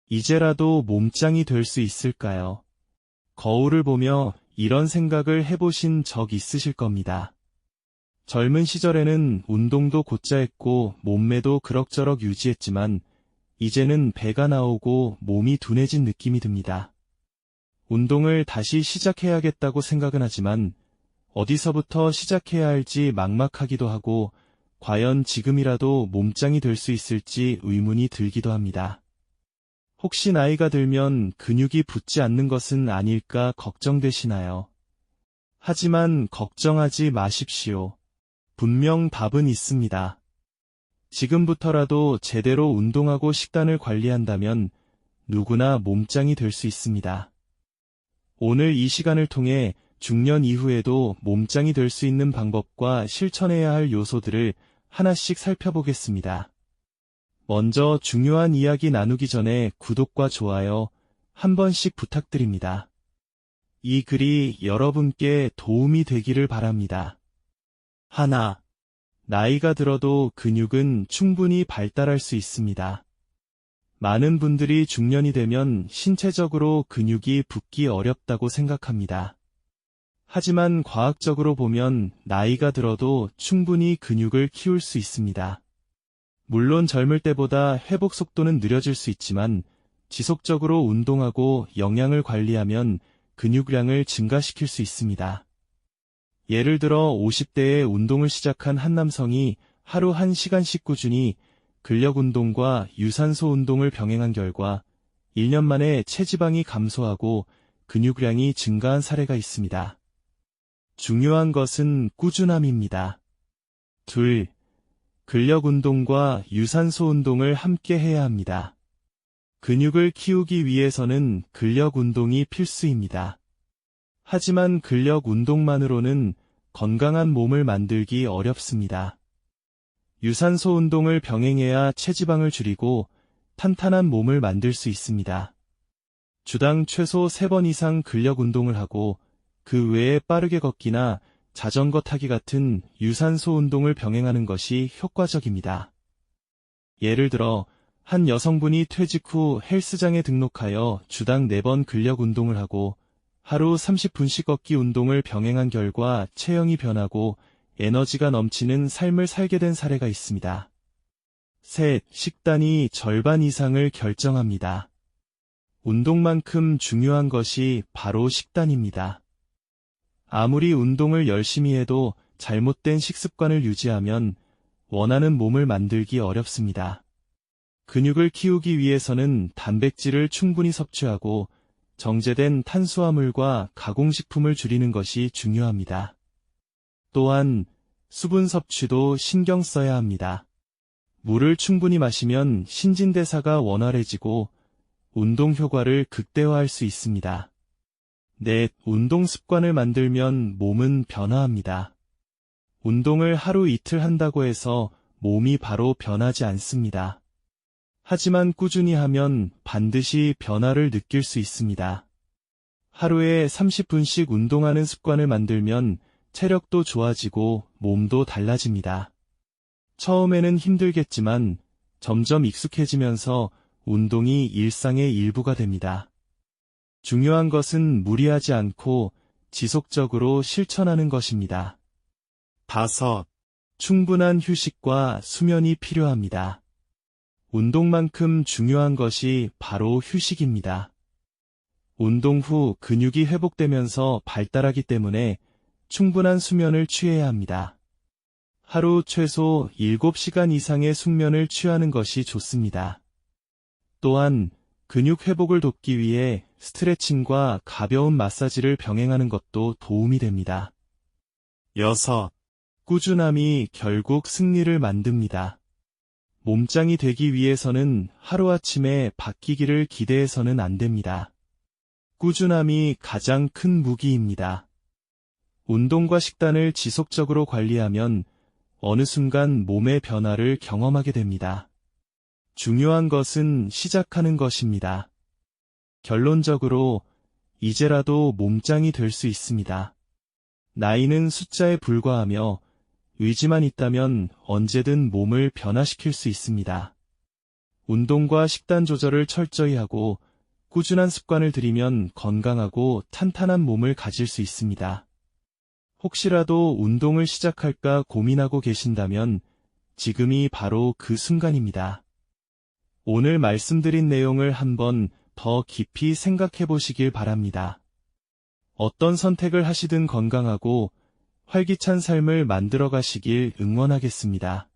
이제라도 몸짱이 될 수 있을까요? 거울을 보며 이런 생각을 해보신 적 있으실 겁니다. 젊은 시절에는 운동도 곧잘 했고 몸매도 그럭저럭 유지했지만 이제는 배가 나오고 몸이 둔해진 느낌이 듭니다. 운동을 다시 시작해야겠다고 생각은 하지만 어디서부터 시작해야 할지 막막하기도 하고 과연 지금이라도 몸짱이 될 수 있을지 의문이 들기도 합니다. 혹시 나이가 들면 근육이 붙지 않는 것은 아닐까 걱정되시나요? 하지만 걱정하지 마십시오. 분명 답은 있습니다. 지금부터라도 제대로 운동하고 식단을 관리한다면 누구나 몸짱이 될 수 있습니다. 오늘 이 시간을 통해 중년 이후에도 몸짱이 될 수 있는 방법과 실천해야 할 요소들을 하나씩 살펴보겠습니다. 먼저 중요한 이야기 나누기 전에 구독과 좋아요 한 번씩 부탁드립니다. 이 글이 여러분께 도움이 되기를 바랍니다. 하나, 나이가 들어도 근육은 충분히 발달할 수 있습니다. 많은 분들이 중년이 되면 신체적으로 근육이 붙기 어렵다고 생각합니다. 하지만 과학적으로 보면 나이가 들어도 충분히 근육을 키울 수 있습니다. 물론 젊을 때보다 회복 속도는 느려질 수 있지만 지속적으로 운동하고 영양을 관리하면 근육량을 증가시킬 수 있습니다. 예를 들어 50대에 운동을 시작한 한 남성이 하루 1시간씩 꾸준히 근력 운동과 유산소 운동을 병행한 결과 1년 만에 체지방이 감소하고 근육량이 증가한 사례가 있습니다. 중요한 것은 꾸준함입니다. 둘, 근력 운동과 유산소 운동을 함께 해야 합니다. 근육을 키우기 위해서는 근력 운동이 필수입니다. 하지만 근력 운동만으로는 건강한 몸을 만들기 어렵습니다. 유산소 운동을 병행해야 체지방을 줄이고 탄탄한 몸을 만들 수 있습니다. 주당 최소 3번 이상 근력 운동을 하고 그 외에 빠르게 걷기나 자전거 타기 같은 유산소 운동을 병행하는 것이 효과적입니다. 예를 들어 한 여성분이 퇴직 후 헬스장에 등록하여 주당 4번 근력 운동을 하고 하루 30분씩 걷기 운동을 병행한 결과 체형이 변하고 에너지가 넘치는 삶을 살게 된 사례가 있습니다. 셋, 식단이 절반 이상을 결정합니다. 운동만큼 중요한 것이 바로 식단입니다. 아무리 운동을 열심히 해도 잘못된 식습관을 유지하면 원하는 몸을 만들기 어렵습니다. 근육을 키우기 위해서는 단백질을 충분히 섭취하고 정제된 탄수화물과 가공식품을 줄이는 것이 중요합니다. 또한 수분 섭취도 신경 써야 합니다. 물을 충분히 마시면 신진대사가 원활해지고 운동 효과를 극대화할 수 있습니다. 넷, 운동 습관을 만들면 몸은 변화합니다. 운동을 하루 이틀 한다고 해서 몸이 바로 변하지 않습니다. 하지만 꾸준히 하면 반드시 변화를 느낄 수 있습니다. 하루에 30분씩 운동하는 습관을 만들면 체력도 좋아지고 몸도 달라집니다. 처음에는 힘들겠지만 점점 익숙해지면서 운동이 일상의 일부가 됩니다. 중요한 것은 무리하지 않고 지속적으로 실천하는 것입니다. 다섯, 충분한 휴식과 수면이 필요합니다. 운동만큼 중요한 것이 바로 휴식입니다. 운동 후 근육이 회복되면서 발달하기 때문에 충분한 수면을 취해야 합니다. 하루 최소 7시간 이상의 숙면을 취하는 것이 좋습니다. 또한 근육 회복을 돕기 위해 스트레칭과 가벼운 마사지를 병행하는 것도 도움이 됩니다. 여섯, 꾸준함이 결국 승리를 만듭니다. 몸짱이 되기 위해서는 하루아침에 바뀌기를 기대해서는 안 됩니다. 꾸준함이 가장 큰 무기입니다. 운동과 식단을 지속적으로 관리하면 어느 순간 몸의 변화를 경험하게 됩니다. 중요한 것은 시작하는 것입니다. 결론적으로 이제라도 몸짱이 될 수 있습니다. 나이는 숫자에 불과하며 의지만 있다면 언제든 몸을 변화시킬 수 있습니다. 운동과 식단 조절을 철저히 하고 꾸준한 습관을 들이면 건강하고 탄탄한 몸을 가질 수 있습니다. 혹시라도 운동을 시작할까 고민하고 계신다면 지금이 바로 그 순간입니다. 오늘 말씀드린 내용을 한번 더 깊이 생각해 보시길 바랍니다. 어떤 선택을 하시든 건강하고 활기찬 삶을 만들어 가시길 응원하겠습니다.